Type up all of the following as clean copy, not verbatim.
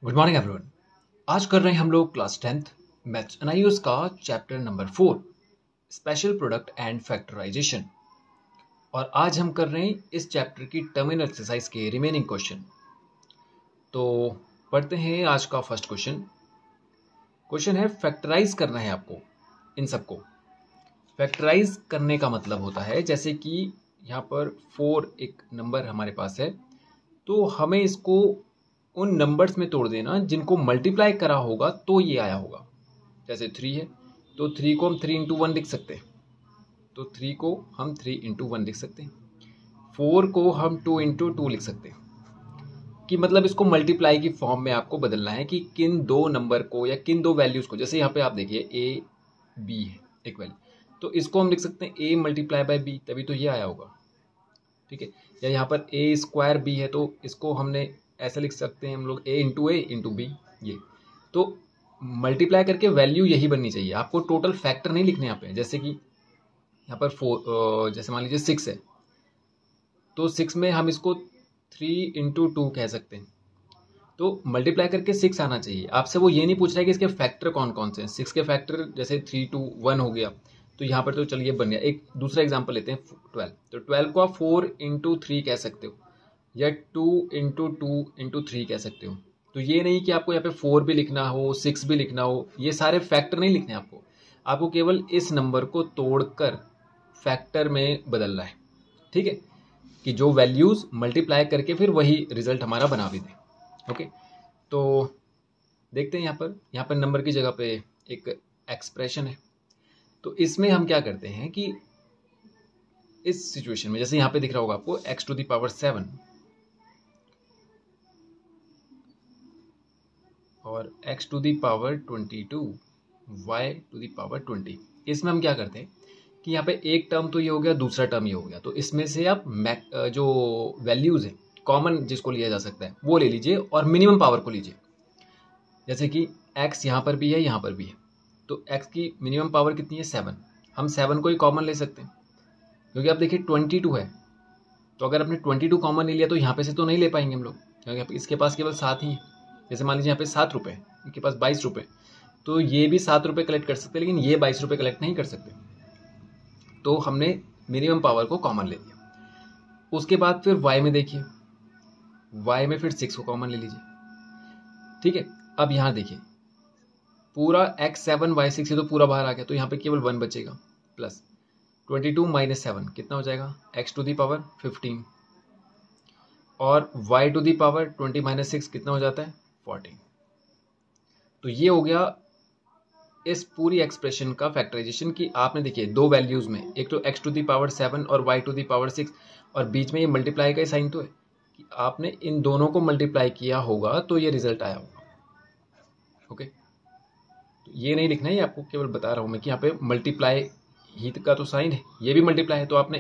Good morning everyone. आज कर रहे हैं हम लोग क्लास 10th मैथ्स एनआईओएस का chapter number 4 special product and factorisation. और आज हम कर रहे हैं इस चैप्टर की टर्मिनल एक्सरसाइज के रिमेनिंग क्वेश्चन। तो पढ़ते हैं आज का फर्स्ट क्वेश्चन। क्वेश्चन है फैक्टराइज करना है आपको इन सबको। फैक्टराइज करने का मतलब होता है जैसे कि यहाँ पर 4 एक नंबर हमारे पास है, तो हमें इसको उन नंबर्स में तोड़ देना जिनको मल्टीप्लाई करा होगा तो ये आया होगा। जैसे 3 है तो 3 को हम 3 इंटू 1 लिख सकते हैं, तो 3 को हम 3 इंटू 1 लिख सकते हैं। 4 को हम 2 इंटू 2 लिख सकते हैं। कि मतलब इसको मल्टीप्लाई की फॉर्म में आपको बदलना है कि किन दो नंबर को या किन दो वैल्यूज़ को, जैसे यहाँ पे आप देखिए ए बी है एक वैल्यू, तो इसको हम लिख सकते हैं ए मल्टीप्लाई बाय बी, तभी तो ये आया होगा। ठीक है, या यहाँ पर ए स्क्वायर बी है तो इसको हमने ऐसा लिख सकते हैं हम लोग ए इंटू बी। ये तो मल्टीप्लाई करके वैल्यू यही बननी चाहिए, आपको टोटल फैक्टर नहीं लिखने यहाँ पे। जैसे कि यहाँ पर 4, जैसे मान लीजिए 6 है तो 6 में हम इसको 3 इंटू 2 कह सकते हैं, तो मल्टीप्लाई करके 6 आना चाहिए। आपसे वो ये नहीं पूछ रहा है कि इसके फैक्टर कौन कौन से हैं। 6 के फैक्टर जैसे 3 2 1 हो गया, तो यहाँ पर तो चलिए बन गया। एक दूसरा एग्जाम्पल लेते हैं 12, तो 12 को आप 4 इंटू 3 कह सकते हो या 2 इंटू 2 इंटू 3 कह सकते हो। तो ये नहीं कि आपको यहाँ पे 4 भी लिखना हो 6 भी लिखना हो, ये सारे फैक्टर नहीं लिखने आपको। आपको केवल इस नंबर को तोड़कर फैक्टर में बदलना है। ठीक है, कि जो वैल्यूज मल्टीप्लाई करके फिर वही रिजल्ट हमारा बना भी दे। ओके, तो देखते हैं यहाँ पर नंबर की जगह पे एक एक्सप्रेशन है। तो इसमें हम क्या करते हैं कि इस सिचुएशन में जैसे यहाँ पे दिख रहा होगा आपको x टू द पावर 7 और x to the power 22 y to the power 20। इसमें हम क्या करते हैं कि यहाँ पे एक टर्म तो ये हो गया, दूसरा टर्म ये हो गया, तो इसमें से आप जो वैल्यूज है कॉमन जिसको लिया जा सकता है वो ले लीजिए और मिनिमम पावर को लीजिए। जैसे कि x यहाँ पर भी है यहाँ पर भी है, तो x की मिनिमम पावर कितनी है 7, हम 7 को ही कॉमन ले सकते हैं क्योंकि आप देखिए 22 है, तो अगर आपने 22 कॉमन ले लिया तो यहाँ पे से तो नहीं ले पाएंगे हम लोग क्योंकि इसके पास केवल 7 ही है। जैसे मान लीजिए यहाँ पे 7 रुपये, इनके पास 22 रुपये, तो ये भी 7 रुपये कलेक्ट कर सकते हैं लेकिन ये 22 रुपये कलेक्ट नहीं कर सकते। तो हमने मिनिमम पावर को कॉमन ले लिया। उसके बाद फिर y में देखिए, y में फिर 6 को कॉमन ले लीजिए। ठीक है, अब यहाँ देखिए पूरा x7 y6 है तो पूरा बाहर आ गया, तो यहाँ पे केवल 1 बचेगा प्लस 22 माइनस 7 कितना हो जाएगा x टू दी पावर 15 और y to the power 20 minus 6 कितना हो जाता है 14। तो ये हो गया इस पूरी एक्सप्रेशन का फैक्टराइजेशन कि आपने देखिए दो वैल्यूज में एक तो x टू दी पावर 7 और y टू दी पावर 6 और बीच में ये मल्टीप्लाई का साइन तो है कि आपने इन दोनों को मल्टीप्लाई किया होगा तो ये रिजल्ट आया होगा। ओके, तो ये नहीं लिखना है, आपको केवल बता रहा हूं मैं कि यहाँ पे मल्टीप्लाई ही का तो साइन है, ये भी मल्टीप्लाई है, तो आपने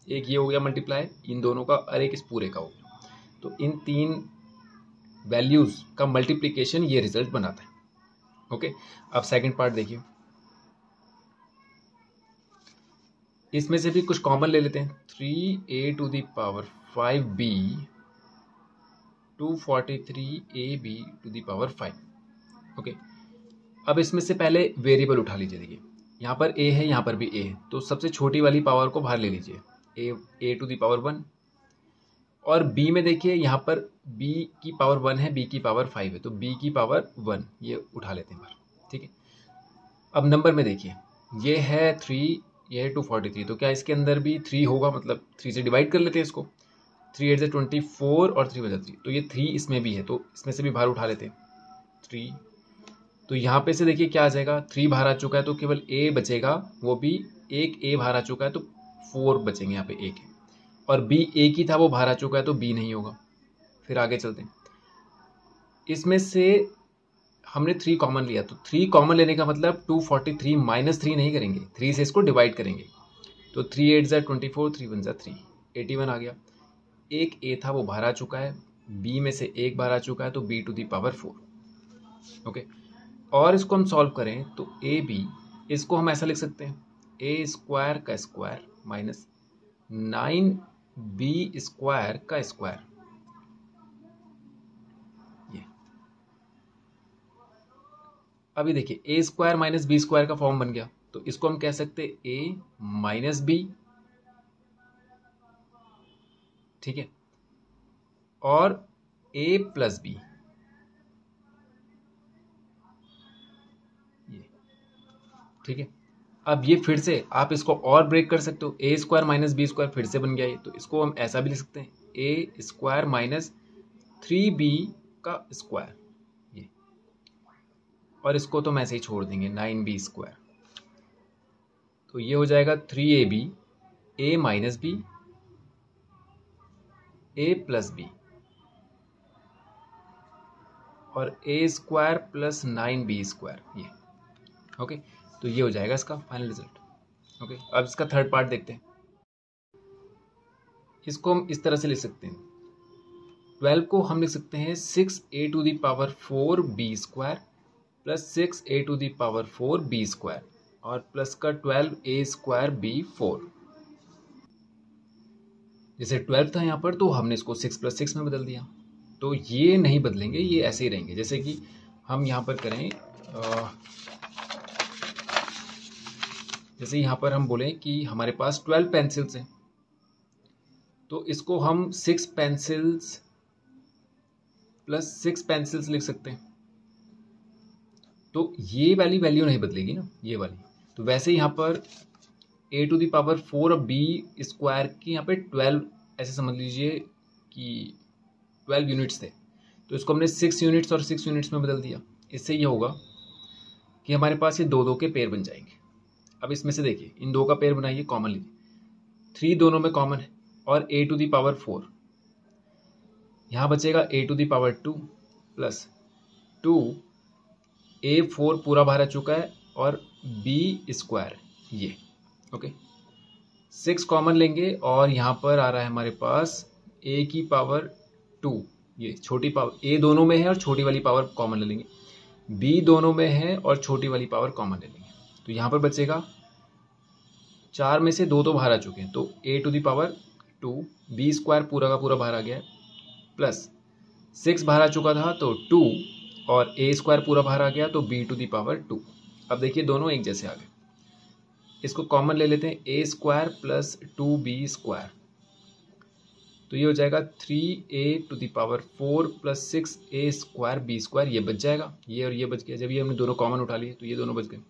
एक ये हो गया मल्टीप्लाई इन दोनों का और एक इस पूरे का हो गया, तो इन तीन वैल्यूज का मल्टीप्लीकेशन ये रिजल्ट बनाता है। ओके, अब सेकंड पार्ट देखिए, इसमें से भी कुछ कॉमन ले लेते हैं। 3a to the power 5b 243ab to the power 5। Okay, अब इसमें से पहले वेरिएबल उठा लीजिए। देखिए यहाँ पर a है यहाँ पर भी a है, तो सबसे छोटी वाली पावर को बाहर ले लीजिए, a टू दी पावर 1 और b में देखिए यहाँ पर b की पावर 1 है, b की पावर 5 है, तो b की पावर 1 ये उठा लेते हैं बाहर। ठीक है, अब नंबर में देखिए ये है 3, ये है 243, तो क्या इसके अंदर भी 3 होगा, मतलब 3 से डिवाइड कर लेते हैं इसको, 3 8 24 और 3 बचा 3, तो ये 3 इसमें भी है, तो इसमें से भी बाहर उठा लेते हैं 3। तो यहाँ पे से देखिए क्या आ जाएगा, 3 बाहर आ चुका है तो केवल a बचेगा, वो भी एक a बाहर आ चुका है तो 4 बचेंगे, यहाँ पे एक है, और b एक ही था वो बाहर आ चुका है तो b नहीं होगा। फिर आगे चलते हैं, इसमें से हमने 3 कॉमन लिया, तो 3 कॉमन लेने का मतलब 243 माइनस 3 नहीं करेंगे, 3 से इसको डिवाइड करेंगे, तो 3 8 ज़ा 24, 3 1 ज़ा 3, 81 आ गया। एक a था वो बाहर आ चुका है, b में से एक बाहर आ चुका है तो b to the power 4। Okay, और इसको हम सॉल्व करें तो ए बी, इसको हम ऐसा लिख सकते हैं ए स्क्वायर का स्क्वायर माइनस 9b स्क्वायर का स्क्वायर। ये अभी देखिए ए स्क्वायर माइनस बी स्क्वायर का फॉर्म बन गया, तो इसको हम कह सकते हैं ए माइनस बी, ठीक है, और ए प्लस बी, ये, ठीक है। अब ये फिर से आप इसको और ब्रेक कर सकते हो, ए स्क्वायर माइनस बी स्क्वायर फिर से बन गया ये, तो इसको हम ऐसा भी लिख सकते हैं ए स्क्वायर माइनस 3b का स्क्वायर, ये, और इसको तो हम ऐसे ही छोड़ देंगे 9b स्क्वायर, तो ये हो जाएगा 3ab ए माइनस बी ए प्लस बी और A square plus 9b square, ये, ओके। तो ये हो जाएगा इसका फाइनल रिजल्ट, ओके। अब इसका थर्ड पार्ट देखते हैं। इसको हम इस तरह से लिख सकते हैं, 12 को हम लिख सकते हैं 6a to the power 4b square plus 6a to the power 4b square और प्लस का 12a स्क्वायर b 4। जैसे 12 था यहाँ पर, तो हमने इसको 6 प्लस 6 में बदल दिया, तो ये नहीं बदलेंगे, ये ऐसे ही रहेंगे। जैसे कि हम यहाँ पर करें, जैसे यहाँ पर हम बोलें कि हमारे पास 12 पेंसिल्स हैं, तो इसको हम 6 पेंसिल्स प्लस 6 पेंसिल्स लिख सकते हैं, तो ये वाली वैल्यू नहीं बदलेगी ना, ये वाली। तो वैसे यहाँ पर a टू द पावर 4 और b स्क्वायर की यहाँ पे 12, ऐसे समझ लीजिए कि 12 यूनिट्स थे, तो इसको हमने 6 यूनिट्स और 6 यूनिट्स में बदल दिया। इससे ये होगा कि हमारे पास ये दो दो के पेयर बन जाएंगे। अब इसमें से देखिए, इन दो का पेयर बनाइए, कॉमन लीजिए, 3 दोनों में कॉमन है, और a टू द पावर 4 यहाँ बचेगा a to the power 2 plus 2 a4 पूरा बाहर आ चुका है और b स्क्वायर, ये, ओके। 6 कॉमन लेंगे और यहाँ पर आ रहा है हमारे पास a की पावर 2, ये छोटी पावर, a दोनों में है और छोटी वाली पावर कॉमन ले लेंगे, b दोनों में है और छोटी वाली पावर कॉमन ले लेंगे, तो यहाँ पर बचेगा 4 में से 2 तो बाहर आ चुके हैं, तो a to the power 2 b square पूरा का पूरा बाहर आ गया है, प्लस 6 बाहर आ चुका था तो 2 और a स्क्वायर पूरा बाहर आ गया, तो b टू द पावर 2। अब देखिए दोनों एक जैसे आ गए, इसको कॉमन ले लेते हैं, a square plus 2b square, तो ये हो जाएगा 3a to the power 4 plus 6a square b square, ये बच जाएगा, ये और ये बच गया। जब ये हमने दोनों कॉमन उठा लिए तो ये दोनों बच गए।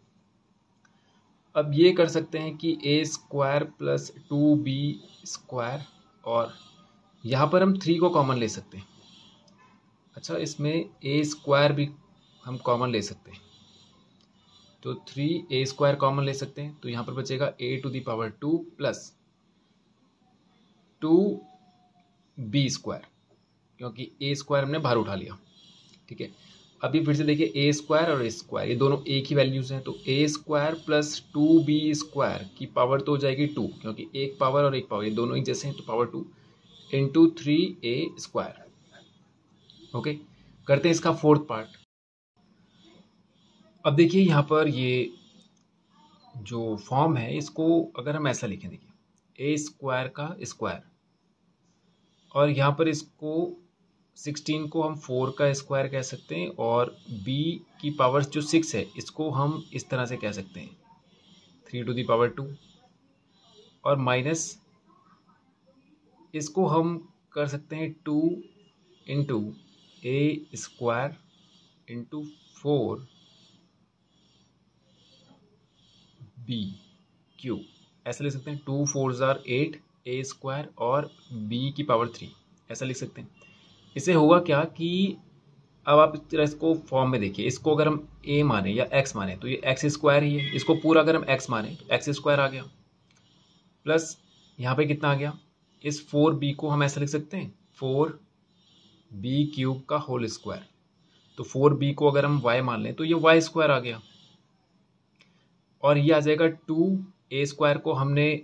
अब ये कर सकते हैं कि a square plus 2b square, और यहाँ पर हम 3 को कॉमन ले सकते हैं। अच्छा, इसमें a स्क्वायर भी हम कॉमन ले सकते हैं, तो 3a स्क्वायर कॉमन ले सकते हैं, तो यहाँ पर बचेगा a to the power 2 plus 2b square, क्योंकि a स्क्वायर हमने बाहर उठा लिया, ठीक है। अभी फिर से देखिए a स्क्वायर और a स्क्वायर ये दोनों एक ही वैल्यूज हैं, तो a square plus 2b square की पावर तो हो जाएगी 2, क्योंकि एक पावर और एक पावर ये दोनों एक जैसे हैं, तो power 2 into 3a square, okay. करते हैं इसका फोर्थ पार्ट। अब देखिए यहाँ पर ये जो फॉर्म है, इसको अगर हम ऐसा लिखें, देखिए a स्क्वायर का स्क्वायर, और यहाँ पर इसको 16 को हम 4 का स्क्वायर कह सकते हैं, और b की पावर जो 6 है इसको हम इस तरह से कह सकते हैं 3 टू द पावर 2, और माइनस इसको हम कर सकते हैं 2 into a square into 4 b cube, ऐसा लिख सकते हैं। 2 4 जार 8 a स्क्वायर और b की पावर 3, ऐसा लिख सकते हैं। इससे होगा क्या कि अब आप इसको फॉर्म में देखिए, इसको अगर हम a माने या x माने तो ये x स्क्वायर ही है, इसको पूरा अगर हम x माने तो x स्क्वायर आ गया, प्लस यहाँ पे कितना आ गया, इस 4b को हम ऐसा लिख सकते हैं 4b क्यूब का होल स्क्वायर, तो 4b को अगर हम y मान लें तो ये y स्क्वायर आ गया, और ये आ जाएगा 2a स्क्वायर को हमने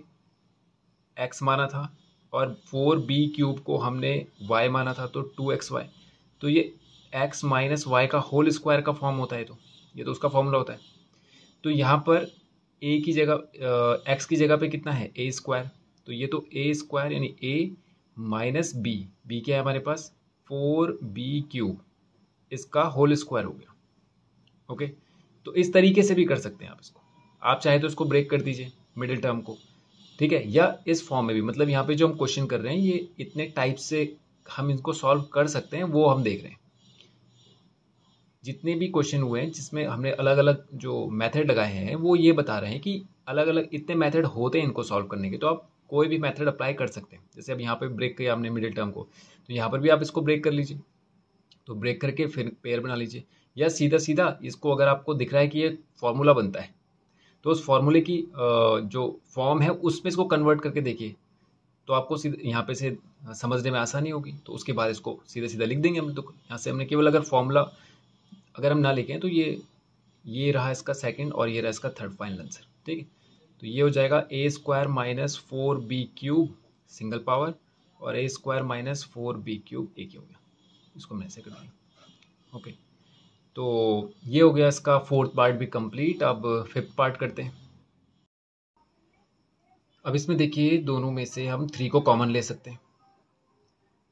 x माना था और 4b क्यूब को हमने y माना था, तो 2xy, तो ये x माइनस वाई का होल स्क्वायर का फॉर्म होता है, तो ये तो उसका फॉर्मूला होता है। तो यहाँ पर a की जगह x की जगह पे कितना है a स्क्वायर, तो ये तो a स्क्वायर यानी a माइनस b क्या है हमारे पास 4b क्यूब, इसका होल स्क्वायर हो गया, ओके। तो इस तरीके से भी कर सकते हैं आप इसको। आप चाहे तो इसको ब्रेक कर दीजिए मिडिल टर्म को, ठीक है, या इस फॉर्म में भी, मतलब यहाँ पे जो हम क्वेश्चन कर रहे हैं ये इतने टाइप से हम इनको सॉल्व कर सकते हैं, वो हम देख रहे हैं। जितने भी क्वेश्चन हुए हैं जिसमें हमने अलग अलग जो मेथड लगाए हैं वो ये बता रहे हैं कि अलग अलग इतने मेथड होते हैं इनको सॉल्व करने के, तो आप कोई भी मेथड अप्लाई कर सकते हैं। जैसे अब यहाँ पे ब्रेक किया हमने मिडिल टर्म को, तो यहाँ पर भी आप इसको ब्रेक कर लीजिए, तो ब्रेक करके फिर पेयर बना लीजिए, या सीधा सीधा इसको अगर आपको दिख रहा है कि ये फॉर्मूला बनता है तो उस फॉर्मूले की जो फॉर्म है उसमें इसको कन्वर्ट करके देखिए, तो आपको सीधे यहाँ पे से समझने में आसानी होगी। तो उसके बाद इसको सीधा सीधा लिख देंगे हम, तो यहाँ से हमने केवल अगर फॉर्मूला अगर हम ना लिखें तो ये रहा इसका सेकंड और ये रहा इसका थर्ड फाइनल आंसर, ठीक है। तो ये हो जाएगा A square minus 4b³ single power और ए स्क्वायर माइनस 4b³ एक ही हो गया, इसको हमने ऐसे कर दिया। ओके, तो ये हो गया इसका फोर्थ पार्ट भी कंप्लीट। अब फिफ्थ पार्ट करते हैं। अब इसमें देखिए दोनों में से हम 3 को कॉमन ले सकते हैं,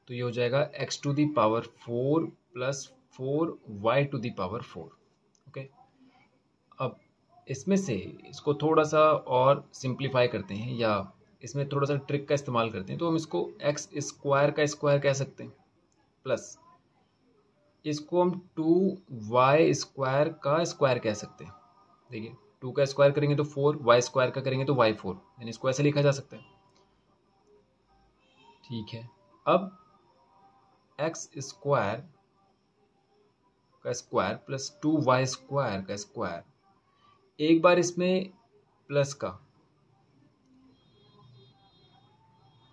तो ये हो जाएगा x⁴ प्लस 4y⁴। ओके, अब इसमें से इसको थोड़ा सा और सिंप्लीफाई करते हैं, या इसमें थोड़ा सा ट्रिक का इस्तेमाल करते हैं, तो हम इसको एक्स स्क्वायर का स्क्वायर कह सकते हैं, प्लस इसको हम 2y² का स्क्वायर कह सकते हैं। देखिए 2 का स्क्वायर करेंगे तो 4, y² का करेंगे तो y4, यानी इसको ऐसे लिखा जा सकता है, ठीक है। अब x² का स्क्वायर प्लस 2y² का स्क्वायर, एक बार इसमें प्लस का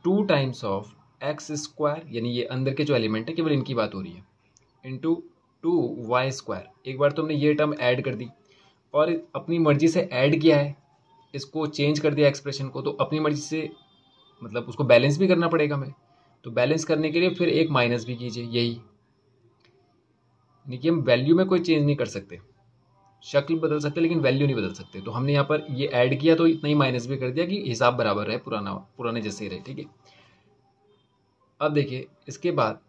2 टाइम्स ऑफ x², यानी ये अंदर के जो एलिमेंट है केवल इनकी बात हो रही है, इंटू 2y²। एक बार तो हमने ये टर्म ऐड कर दी और अपनी मर्जी से ऐड किया है, इसको चेंज कर दिया एक्सप्रेशन को, तो अपनी मर्जी से मतलब उसको बैलेंस भी करना पड़ेगा हमें, तो बैलेंस करने के लिए फिर एक माइनस भी कीजिए, यही यानी कि हम वैल्यू में कोई चेंज नहीं कर सकते, शक्ल बदल सकते लेकिन वैल्यू नहीं बदल सकते। तो हमने यहाँ पर ये ऐड किया तो इतना ही माइनस भी कर दिया कि हिसाब बराबर रहे, पुराने जैसे ही रहे, ठीक है। अब देखिए इसके बाद,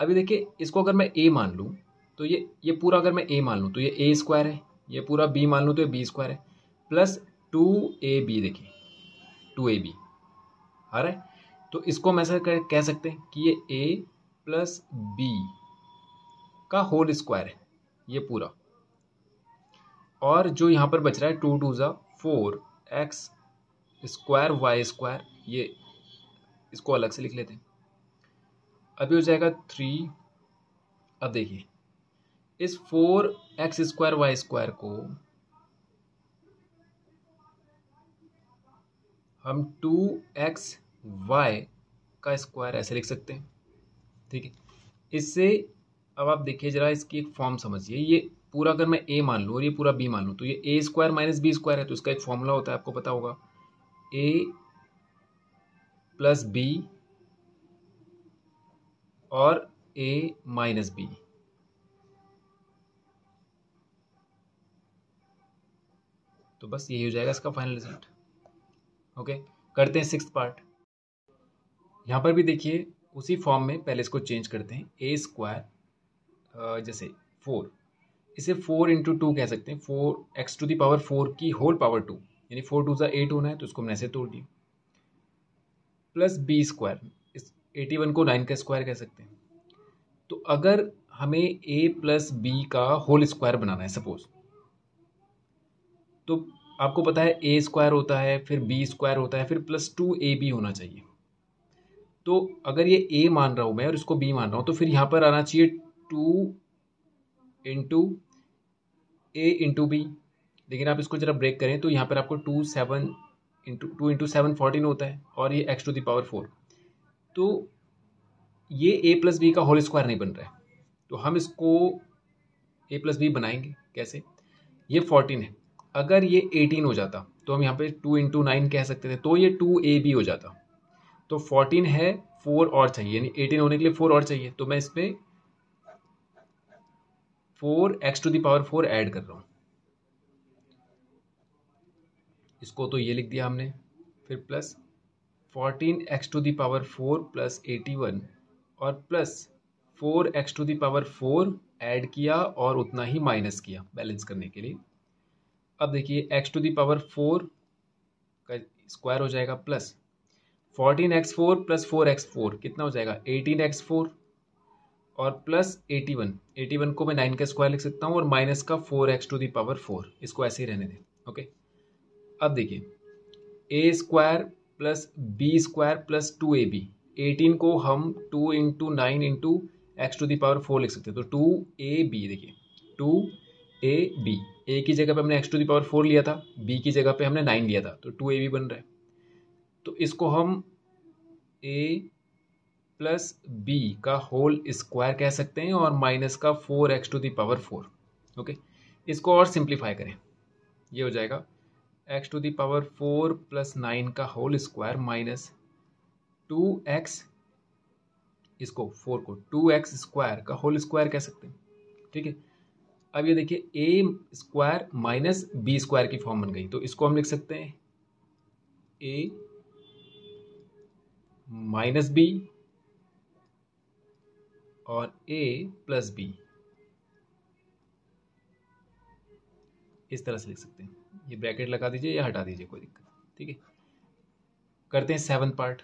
अभी देखिए इसको अगर मैं a मान लूँ तो ये पूरा अगर मैं a मान लूँ तो ये a² है, ये पूरा b मान लूँ तो ये b² है, प्लस 2ab, देखिए 2ab आ रहा है, तो इसको हम ऐसा कह सकते हैं कि ये a प्लस b का होल स्क्वायर है ये पूरा, और जो यहाँ पर बच रहा है 2 2 4 x² y², ये इसको अलग से लिख लेते हैं। अभी हो जाएगा 3। अब देखिए इस 4x² y² को हम 2xy का स्क्वायर ऐसे लिख सकते हैं, ठीक है। इससे अब आप देखिए जरा इसकी एक फॉर्म समझिए, ये पूरा अगर मैं a मान लूँ और ये पूरा b मान लूँ तो ये a² माइनस b² है, तो इसका एक फॉर्मूला होता है, आपको पता होगा, a प्लस b और a माइनस b। तो बस यही हो जाएगा इसका फाइनल रिजल्ट। ओके, करते हैं सिक्स्थ पार्ट। यहाँ पर भी देखिए उसी फॉर्म में पहले इसको चेंज करते हैं, a² जैसे 4, इसे 4 इंटू 2 कह सकते हैं, 4x⁴ की होल पावर 2, यानी 4 2 8 होना है, तो इसको हमने ऐसे तोड़ दिया, प्लस b², इस 81 को 9 का स्क्वायर कह सकते हैं। तो अगर हमें a प्लस b का होल स्क्वायर बनाना है सपोज, तो आपको पता है a² होता है, फिर b² होता है, फिर प्लस 2ab होना चाहिए। तो अगर ये a मान रहा हूँ मैं और इसको b मान रहा हूँ, तो फिर यहाँ पर आना चाहिए 2 इंटू a इंटू b, लेकिन आप इसको जरा ब्रेक करें तो यहाँ पर आपको 2 इंटू 7 14 होता है, और ये x⁴, तो ये a प्लस बी का होल स्क्वायर नहीं बन रहा है, तो हम इसको a प्लस बी बनाएंगे कैसे। ये 14 है, अगर ये 18 हो जाता तो हम यहाँ पे 2 इंटू 9 कह सकते थे, तो ये 2ab हो जाता। तो 14 है, 4 और चाहिए, यानी 18 होने के लिए 4 और चाहिए, तो मैं इसमें 4x⁴ ऐड कर रहा हूँ, इसको तो ये लिख दिया हमने, फिर प्लस 14x⁴ प्लस 81 और प्लस 4x⁴ ऐड किया और उतना ही माइनस किया बैलेंस करने के लिए। अब देखिए x टू दी पावर 4 का स्क्वायर हो जाएगा प्लस 14x4 प्लस 4x4 कितना हो जाएगा 18x4 और प्लस 81 को मैं 9 का स्क्वायर लिख सकता हूँ और माइनस का 4x टू दी पावर 4, इसको ऐसे ही रहने दें। ओके, अब देखिए a square plus B square plus 2ab, 18 को हम 2 into 9 into x to the power 4 लिख सकते हैं। तो 2ab, देखिए 2ab, a की जगह पे हमने x टू दी पावर 4 लिया था, b की जगह पे हमने 9 लिया था, तो 2ab बन रहा है। तो इसको हम a प्लस बी का होल स्क्वायर कह सकते हैं और माइनस का 4x to the power 4। Okay, इसको और सिंप्लीफाई करें, ये हो जाएगा x to the power 4 plus 9 का होल स्क्वायर माइनस 2x, इसको 4 को 2x स्क्वायर का होल स्क्वायर कह सकते हैं। ठीक है, अब ये देखिए a square minus b square की फॉर्म बन गई, तो इसको हम लिख सकते हैं a माइनस बी और a प्लस बी, इस तरह से लिख सकते हैं। ये ब्रैकेट लगा दीजिए या हटा दीजिए, कोई दिक्कत। ठीक है, करते हैं 7th पार्ट।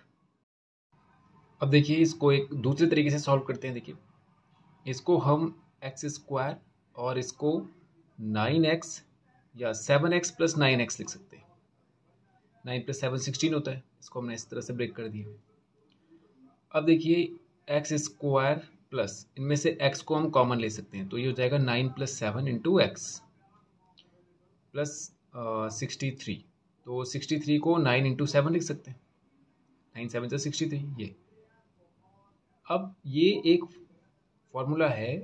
अब देखिए इसको एक दूसरे तरीके से सॉल्व करते हैं। देखिए इसको हम एक्स स्क्वायर और इसको 9x या 7x प्लस 9x लिख सकते हैं। 9 प्लस 7 16 होता है, इसको हमने इस तरह से ब्रेक कर दिया। अब देखिए एक्स स्क्वायर प्लस, इनमें से x को हम कॉमन ले सकते हैं, तो ये हो जाएगा 9 प्लस 7 इंटू एक्स प्लस 63। तो 63 को 9 इंटू 7 लिख सकते हैं, 9 7 से 63 ये। अब ये एक फॉर्मूला है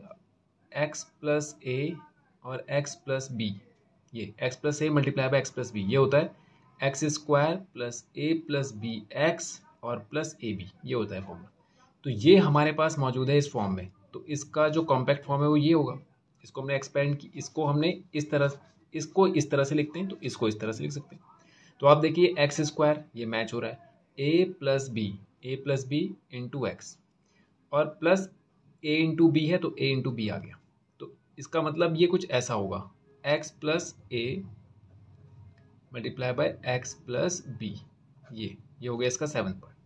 x प्लस ए और x प्लस बी, ये x plus a multiply by x plus b, ये होता है एक्स स्क्वायर प्लस ए प्लस बी एक्स और प्लस ए बी, ये होता है फॉर्मूला। तो ये हमारे पास मौजूद है इस फॉर्म में, तो इसका जो कॉम्पैक्ट फॉर्म है वो ये होगा। इसको हमने एक्सपेंड की, इसको हमने इस तरह, इसको इस तरह से लिखते हैं, तो इसको इस तरह से लिख सकते हैं। तो आप देखिए एक्स स्क्वायर ये मैच हो रहा है, A plus B into x और प्लस ए इंटू बी है, तो ए इंटू बी आ गया। तो इसका मतलब ये कुछ ऐसा होगा, x plus a multiply by x plus b, ये हो गया इसका 7th पार्ट।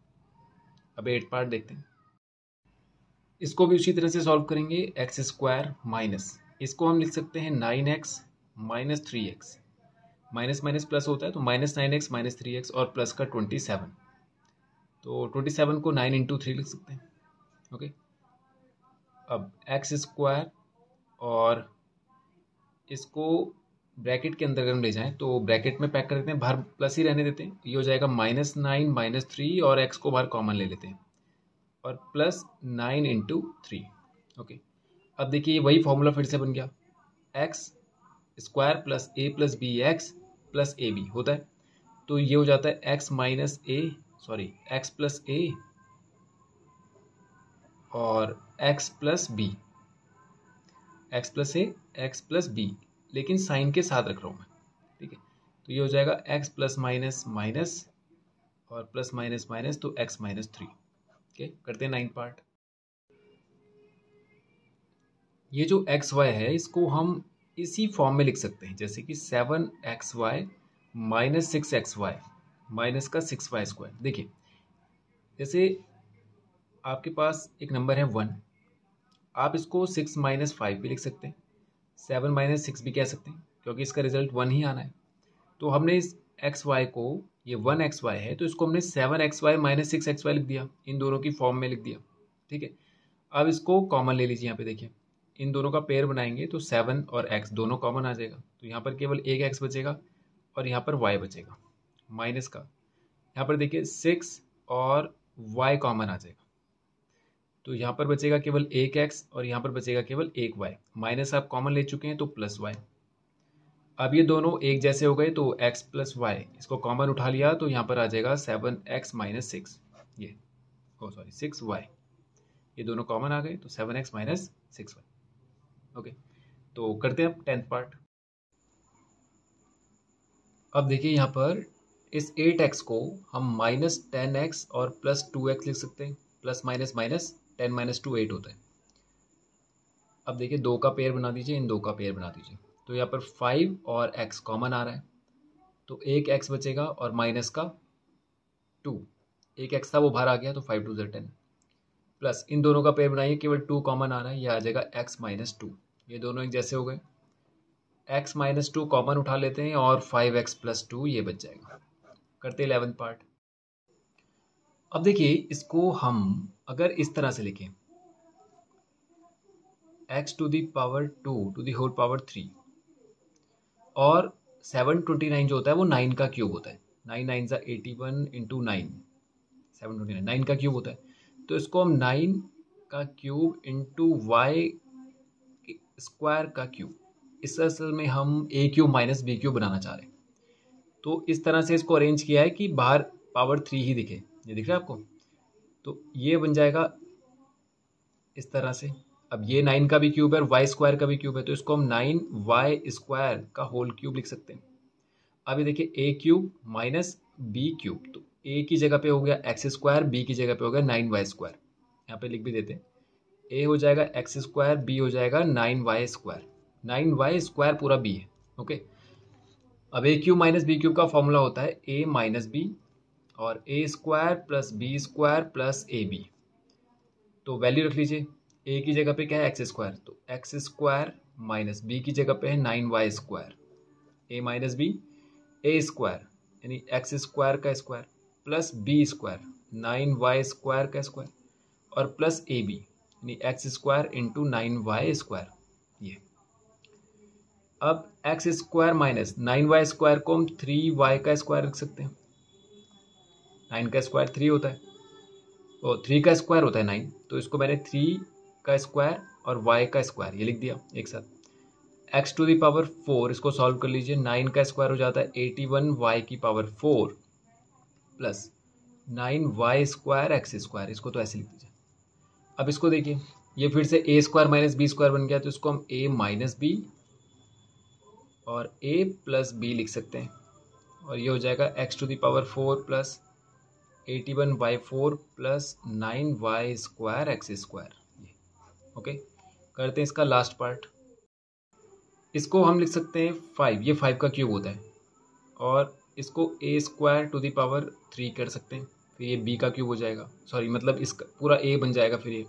अब 8th पार्ट देखते हैं। इसको भी उसी तरह से सॉल्व करेंगे, एक्स स्क्वायर माइनस, इसको हम लिख सकते हैं 9x minus 3x, minus minus plus होता है, तो माइनस 9x माइनस 3x और प्लस का 27, तो 27 को 9 इंटू 3 लिख सकते हैं। ओके, अब एक्स स्क्वायर और इसको ब्रैकेट के अंदर अगर हम ले जाएं तो ब्रैकेट में पैक कर देते हैं, बाहर प्लस ही रहने देते हैं, ये हो जाएगा -9 माइनस 3 और एक्स को बाहर कॉमन ले लेते हैं और प्लस 9 इंटू 3। ओके, अब देखिए वही फॉर्मूला फिर से बन गया, एक्स स्क्वायर प्लस ए प्लस बी एक्स प्लस ए बी होता है, तो ये हो जाता है X minus A, sorry X plus ए और X plus B, X plus A X plus B, लेकिन साइन के साथ रख रहा हूँ मैं। ठीक है, तो ये हो जाएगा एक्स प्लस माइनस माइनस और प्लस माइनस माइनस, तो एक्स माइनस 3। ओके, करते हैं 9th पार्ट। ये जो एक्स वाई है इसको हम इसी फॉर्म में लिख सकते हैं, जैसे कि 7xy माइनस 6xy माइनस का 6y स्क्वायर। देखिए जैसे आपके पास एक नंबर है 1, आप इसको 6 माइनस 5 भी लिख सकते हैं, 7 माइनस 6 भी कह सकते हैं, क्योंकि इसका रिजल्ट 1 ही आना है। तो हमने इस एक्स वाई को, ये 1xy है, तो इसको हमने 7xy माइनस 6xy लिख दिया, इन दोनों की फॉर्म में लिख दिया। ठीक है, अब इसको कॉमन ले लीजिए, यहाँ पे देखिए इन दोनों का पेयर बनाएंगे तो 7 और x दोनों कॉमन आ जाएगा, तो यहाँ पर केवल एक x बचेगा और यहाँ पर y बचेगा माइनस का, यहाँ पर देखिए 6 और y कॉमन आ जाएगा, तो यहाँ पर बचेगा केवल एक x और यहाँ पर बचेगा केवल एक y, माइनस आप कॉमन ले चुके हैं तो प्लस y। अब ये दोनों एक जैसे हो गए तो x प्लस वाई, इसको कॉमन उठा लिया तो यहाँ पर आ जाएगा 7x माइनस 6, ये सॉरी 6y, ये दोनों कॉमन आ गए तो 7x माइनस 6y। ओके, तो करते हैं अब 10th पार्ट। अब देखिए यहाँ पर इस 8x को हम माइनस 10x और प्लस 2x लिख सकते हैं, प्लस माइनस माइनस 10 माइनस 2 8 होता है। अब देखिए 2 का पेयर बना दीजिए, इन 2 का पेयर बना दीजिए। तो यहाँ पर 5 और x कॉमन आ रहा है, तो एक x बचेगा और माइनस का 2, एक x था वो बाहर आ गया, तो 5 2 10 प्लस इन दोनों का पेयर बनाइए, केवल 2 कॉमन आ रहा है, ये आ जाएगा x माइनस 2। ये दोनों एक जैसे हो गए, x माइनस 2 कॉमन उठा लेते हैं और 5x प्लस 2 ये बच जाएगा। करते 11th पार्ट। अब देखिए इसको हम अगर इस तरह से लिखें, x to the power 2 to the whole power 3 और 729 जो होता है वो 9 का क्यूब होता है। 9 9 सा 81 इंटू 9, 729 9 का क्यूब होता है। तो इसको हम 9 का क्यूब इंटू वाई स्क्वायर का क्यूब, इस असल में हम ए क्यूब माइनस बी क्यूब बनाना चाह रहे हैं। तो इस तरह से इसको अरेंज किया है कि बाहर पावर 3 ही दिखे। ये दिख रहा है आपको? तो ये बन जाएगा इस तरह से। अब ये 9 का भी क्यूब है और वाई स्क्वायर का भी क्यूब है, तो इसको हम 9 वाई स्क्वायर का होल क्यूब लिख सकते हैं। अब ये देखिए ए क्यूब माइनस बी क्यूब, तो ए की जगह पे हो गया एक्स स्क्वायर, बी की जगह पे हो गया 9 वाई स्क्वायर। यहाँ पे लिख भी देते हैं, ए हो जाएगा एक्स स्क्वायर, बी हो जाएगा 9 वाई स्क्वायर। 9 वाई स्क्वायर पूरा बी है। ओके, अब A cube minus B cube का फॉर्मूला होता है ए माइनस बी और A square plus B square plus A B. तो वैल्यू रख लीजिए, ए की जगह पे क्या है एक्स स्क्वायर, तो एक्स स्क्वायर माइनस बी की जगह पे है 9 Y square, A minus B A square यानी एक्स स्क्वायर का square plus B square 9 Y square का स्क्वायर और प्लस ए बी यानी x square into 9 Y square. ये अब x square minus 9 Y square को हम 3 वाई का स्क्वायर रख सकते हैं। 9 का स्क्वायर 3 होता है और 3 का स्क्वायर होता है 9, तो इसको मैंने 3 का स्क्वायर और y का स्क्वायर ये लिख दिया एक साथ। x टू दी पावर 4 इसको सॉल्व कर लीजिए, 9 का स्क्वायर हो जाता है 81 y की पावर 4 plus 9 Y square x square, इसको तो ऐसे लिख दीजिए। अब इसको देखिए, ये फिर से a square minus b square बन गया, तो इसको हम a माइनस बी और a प्लस बी लिख सकते हैं और ये हो जाएगा x to the power 4 plus 81 by 4 plus 9 Y square x square. Okay, करते हैं इसका लास्ट पार्ट। इसको हम लिख सकते हैं 5, ये 5 का क्यूब होता है और इसको ए स्क्वायर टू दी पावर 3 कर सकते हैं, फिर ये बी का क्यूब हो जाएगा, सॉरी मतलब इसका पूरा ए बन जाएगा, फिर ये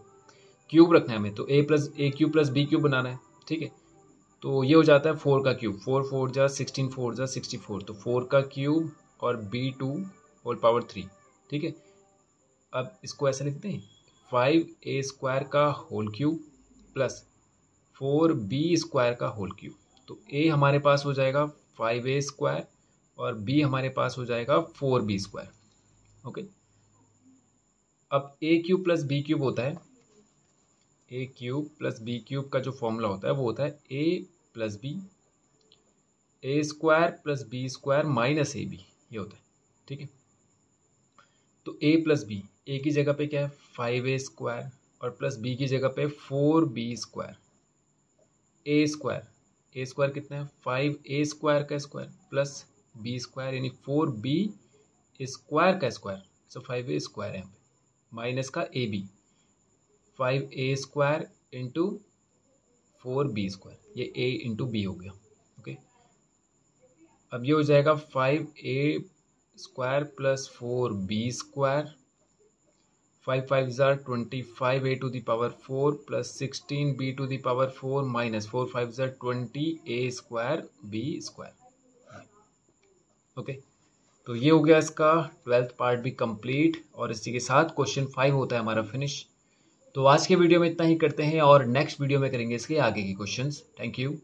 क्यूब रखना है हमें, तो ए क्यूब प्लस बी क्यूब बनाना है। ठीक है, तो ये हो जाता है 4 का क्यूब, 4 4 जा 16, 4 जा 64, तो 4 का क्यूब और बी 2 होल पावर 3। ठीक है, अब इसको ऐसे लिखते हैं 5 ए स्क्वायर का whole cube plus 4 B square का होल क्यूब। तो ए हमारे पास हो जाएगा 5 ए स्क्वायर और बी हमारे पास हो जाएगा 4 बी स्क्वायर। ओके, अब A cube plus B cube होता है, A cube plus B cube का जो फॉर्मूला होता है वो होता है A plus B, A square plus B square minus A B, ये होता है। ठीक है, तो ए प्लस बी, ए की जगह पे क्या है 5 ए स्क्वायर और प्लस बी की जगह पे 4 बी स्क्वायर, ए स्क्वायर कितना है 5 ए स्क्वायर का स्क्वायर प्लस बी स्क्वायर यानी 4 बी स्क्वायर का स्क्वायर, सो 5 ए स्क्वायर है यहाँ पे माइनस का a b 5 A square into 4 B square, ये ए इंटू बी हो गया। ओके, अब ये हो जाएगा 5 ए स्क्वायर प्लस 4 बी स्क्वायर, 5 5 ज़ार 25 A to the power 4 plus 16 B to the power 4 minus 4 5 ज़ार 20 A square B square. Okay, तो ये हो गया इसका 12th पार्ट भी कंप्लीट और इसी के साथ क्वेश्चन 5 होता है हमारा फिनिश। तो आज के वीडियो में इतना ही करते हैं और नेक्स्ट वीडियो में करेंगे इसके आगे के क्वेश्चंस। Thank you.